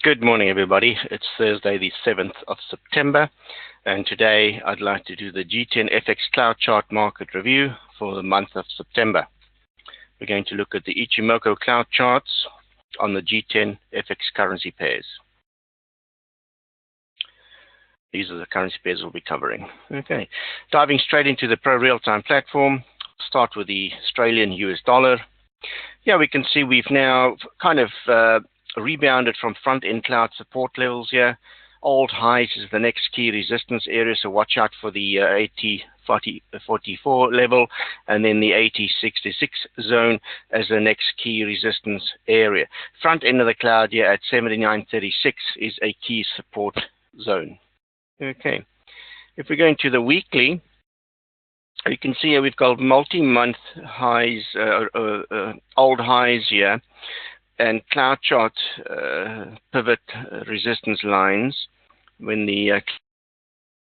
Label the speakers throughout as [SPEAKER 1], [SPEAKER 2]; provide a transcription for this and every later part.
[SPEAKER 1] Good morning, everybody. It's Thursday, the 7th of September, and today I'd like to do the G10FX Cloud Chart Market Review for the month of September. We're going to look at the Ichimoku Cloud Charts on the G10FX currency pairs. These are the currency pairs we'll be covering. Okay, diving straight into the Pro Real-Time platform, start with the Australian US dollar. Yeah, we can see we've now kind of rebounded from front-end cloud support levels here. Old highs is the next key resistance area, so watch out for the 80.44 level, and then the 80.66 zone as the next key resistance area. Front end of the cloud here at 79.36 is a key support zone. Okay, if we go into the weekly, you can see here we've got multi-month highs, old highs here, and cloud chart pivot resistance lines. When the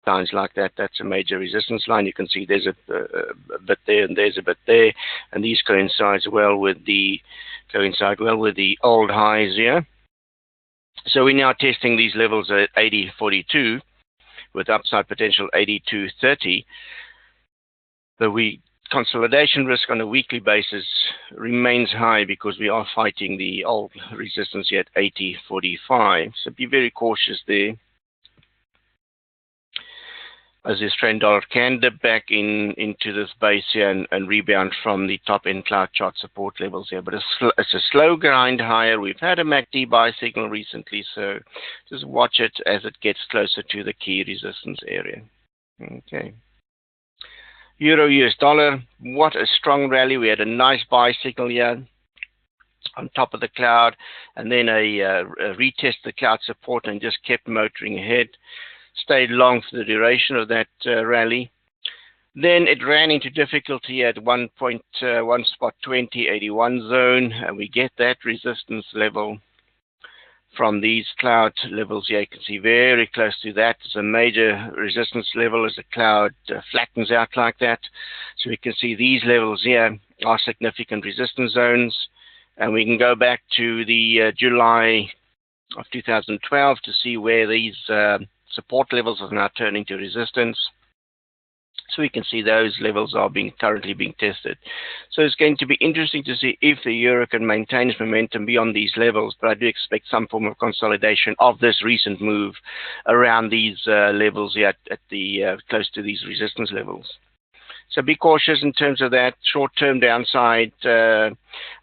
[SPEAKER 1] lines like that, that's a major resistance line. You can see there's a bit there and there's a bit there, and these coincide well with the old highs here. So we're now testing these levels at 80.42 with upside potential 82.30. The consolidation risk on a weekly basis remains high because we are fighting the old resistance here at 80.45. So be very cautious there, as the Australian dollar can dip back into this base here and rebound from the top end cloud chart support levels here. But it's a slow grind higher. We've had a MACD buy signal recently, so just watch it as it gets closer to the key resistance area. Okay. Euro US dollar, what a strong rally. We had a nice buy signal here on top of the cloud, and then a retest the cloud support and just kept motoring ahead. Stayed long for the duration of that rally. Then it ran into difficulty at 1.2081 zone, and we get that resistance level from these cloud levels here. You can see very close to that. It's a major resistance level as the cloud flattens out like that. So we can see these levels here are significant resistance zones, and we can go back to the July of 2012 to see where these support levels are now turning to resistance. So we can see those levels are currently being tested. So it's going to be interesting to see if the euro can maintain its momentum beyond these levels, but I do expect some form of consolidation of this recent move around these levels here at the close to these resistance levels. So be cautious in terms of that short-term downside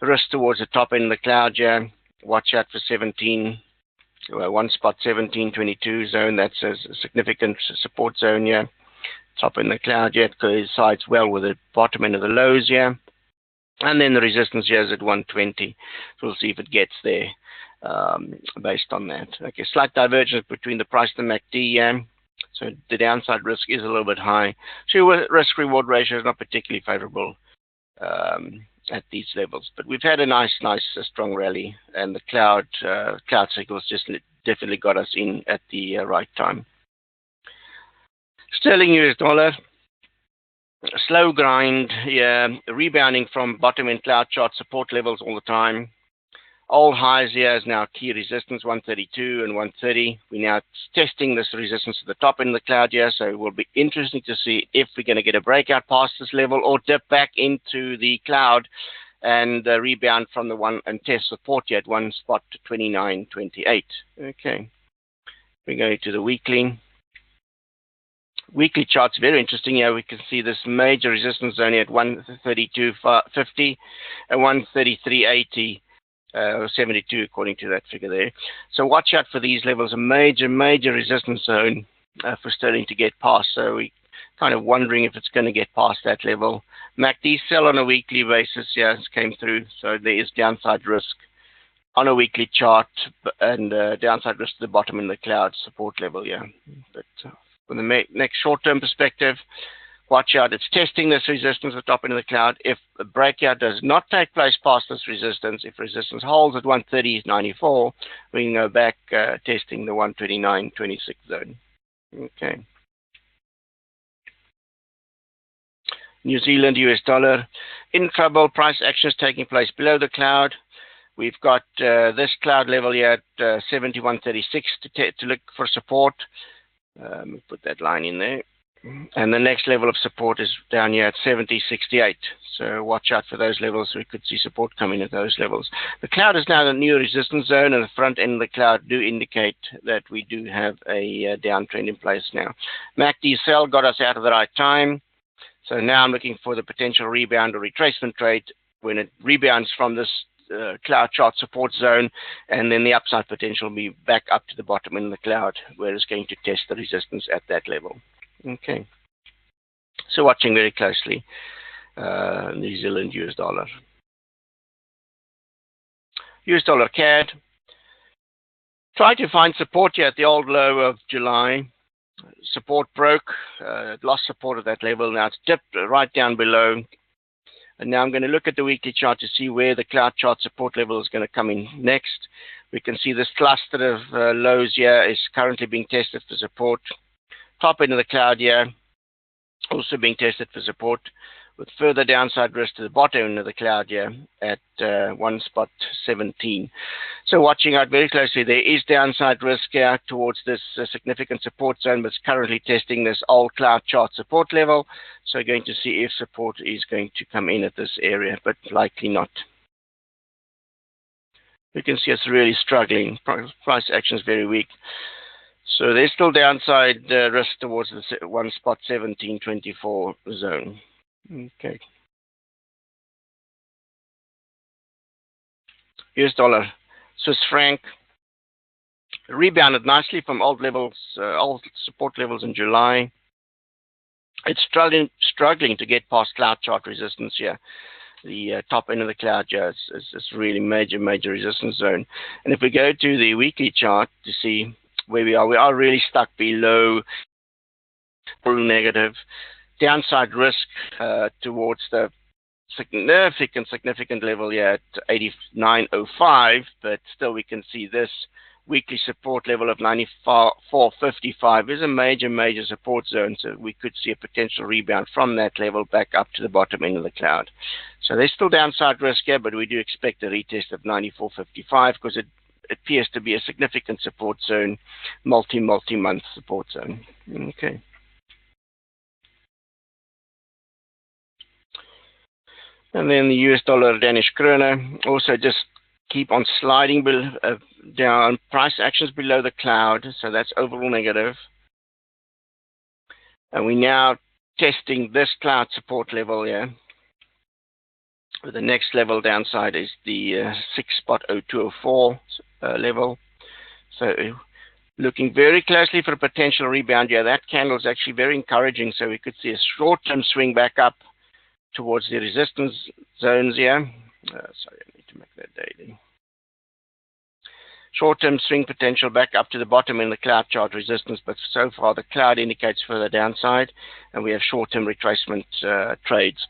[SPEAKER 1] risk towards the top end of the cloud here. Watch out for 17.22 zone. That's a significant support zone here. Top in the cloud yet coincides well with the bottom end of the lows here, and then the resistance here is at 120. So we'll see if it gets there based on that. Okay, slight divergence between the price and the MACD here. So the downside risk is a little bit high. So risk reward ratio is not particularly favorable at these levels, but we've had a nice strong rally, and the cloud signals just definitely got us in at the right time. Sterling US dollar, slow grind here, rebounding from bottom end cloud chart support levels all the time. Old highs here is now key resistance 132 and 130. We're now testing this resistance at the top end of the cloud here, so it will be interesting to see if we're going to get a breakout past this level or dip back into the cloud and rebound from the one and test support here at 1.2928. Okay, we go to the weekly. Weekly charts, very interesting here. We can see this major resistance zone here at 132.50 and 133.80, 72 according to that figure there. So watch out for these levels, a major resistance zone for sterling to get past. So we kind of wondering if it's going to get past that level. MACD sell on a weekly basis, yeah, it came through. So there is downside risk on a weekly chart, and downside risk to the bottom in the cloud support level, yeah. But from the next short-term perspective, watch out. It's testing this resistance at the top end of the cloud. If a breakout does not take place past this resistance, if resistance holds at 130.94, we can go back testing the 129.26 zone. Okay. New Zealand US dollar in trouble. Price actions taking place below the cloud. We've got this cloud level here at 71.36 to look for support. Put that line in there. And the next level of support is down here at 70.68. So watch out for those levels. We could see support coming at those levels. The cloud is now the new resistance zone, and the front end of the cloud do indicate that we do have a downtrend in place now. MACD sell got us out of the right time. So now I'm looking for the potential rebound or retracement trade when it rebounds from this cloud chart support zone, and then the upside potential will be back up to the bottom in the cloud, where it's going to test the resistance at that level. Okay, so watching very closely New Zealand US dollar. US dollar CAD. Try to find support here at the old low of July. Support broke, lost support at that level. Now it's dipped right down below. And now I'm going to look at the weekly chart to see where the cloud chart support level is going to come in next. We can see this cluster of lows here is currently being tested for support. Top end of the cloud here also being tested for support, with further downside risk to the bottom end of the cloud here at 1.17. So watching out very closely. There is downside risk here towards this significant support zone, but it's currently testing this old cloud chart support level. So going to see if support is going to come in at this area, but likely not. You can see it's really struggling. Price action is very weak. So there's still downside risk towards the 1.1724 zone. Okay. US dollar, Swiss franc rebounded nicely from old levels, old support levels in July. It's struggling to get past cloud chart resistance here. The top end of the cloud here is really major resistance zone. And if we go to the weekly chart to see where we are really stuck below negative. Downside risk towards the significant level here at 89.05, but still we can see this weekly support level of 94.55 is a major support zone, so we could see a potential rebound from that level back up to the bottom end of the cloud. So there's still downside risk here, but we do expect a retest of 94.55 because it appears to be a significant support zone, multi-month support zone. Okay. And then the US dollar Danish krone also just keep on sliding down. Price actions below the cloud, so that's overall negative. And we're now testing this cloud support level here. The next level downside is the 6.0204 level. So looking very closely for a potential rebound here. That candle is actually very encouraging, so we could see a short-term swing back up towards the resistance zones here. Sorry, I need to make that daily. Short-term swing potential back up to the bottom in the cloud chart resistance, but so far the cloud indicates further downside, and we have short-term retracement trades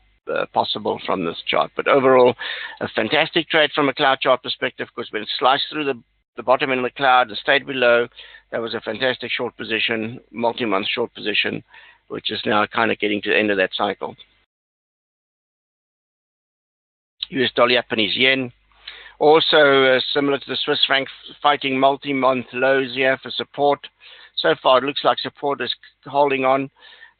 [SPEAKER 1] possible from this chart. But overall, a fantastic trade from a cloud chart perspective, because when it sliced through the bottom end of the cloud and stayed below, that was a fantastic short position, multi-month short position, which is now kind of getting to the end of that cycle. US dollar Japanese yen, also similar to the Swiss franc, fighting multi-month lows here for support. So far it looks like support is holding on.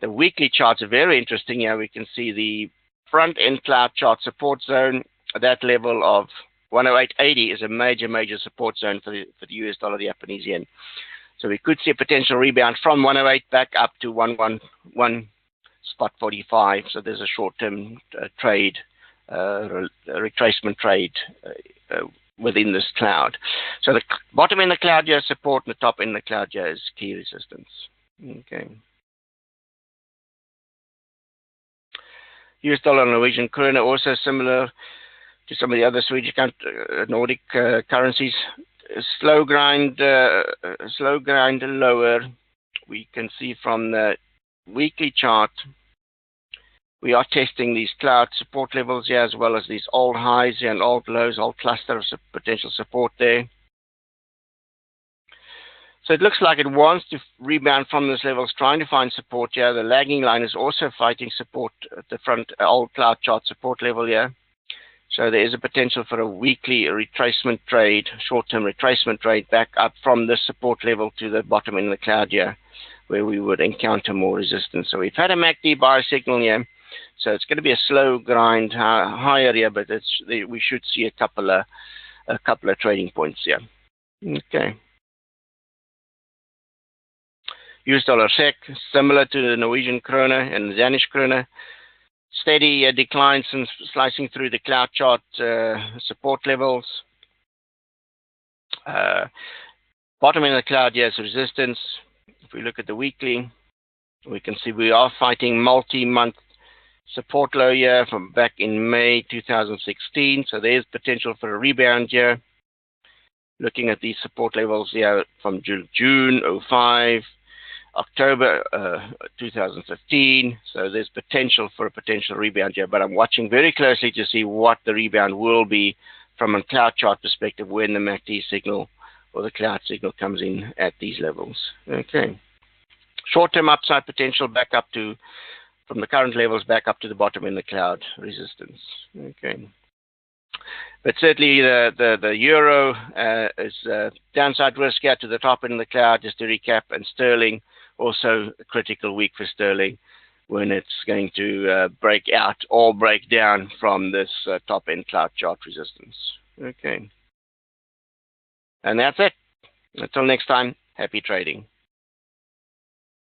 [SPEAKER 1] The weekly charts are very interesting here. We can see the front end cloud chart support zone at that level of 108.80 is a major support zone for the US dollar Japanese yen. So we could see a potential rebound from 108 back up to 111.45. So there's a short-term trade, retracement trade within this cloud. So the bottom in the cloud here is support, and the top in the cloud here is key resistance. Okay. US dollar Norwegian krone, also similar to some of the other Swedish Nordic currencies. Slow grind lower. We can see from the weekly chart we are testing these cloud support levels here, as well as these old highs here and old lows, old cluster of potential support there. So it looks like it wants to rebound from those levels, trying to find support here. The lagging line is also fighting support at the front old cloud chart support level here. So there is a potential for a weekly retracement trade, short-term retracement trade back up from this support level to the bottom in the cloud here, where we would encounter more resistance. So we've had a MACD buy signal here. So it's going to be a slow grind higher here, but we should see a couple of trading points here. Okay. US dollar SEK, similar to the Norwegian krone and the Danish krone. Steady decline since slicing through the cloud chart support levels. Bottom in the cloud here is resistance. If we look at the weekly, we can see we are fighting multi-month support low here from back in May 2016. So there's potential for a rebound here. Looking at these support levels here from June 05, October 2015. So there's potential for a potential rebound here, but I'm watching very closely to see what the rebound will be from a cloud chart perspective when the MACD signal or the cloud signal comes in at these levels. Okay. Short-term upside potential back up to, from the current levels back up to the bottom in the cloud resistance. Okay. But certainly the euro is downside risk here to the top end of the cloud, just to recap, and sterling also a critical week for sterling when it's going to break out or break down from this top end cloud chart resistance. Okay. And that's it. Until next time, happy trading.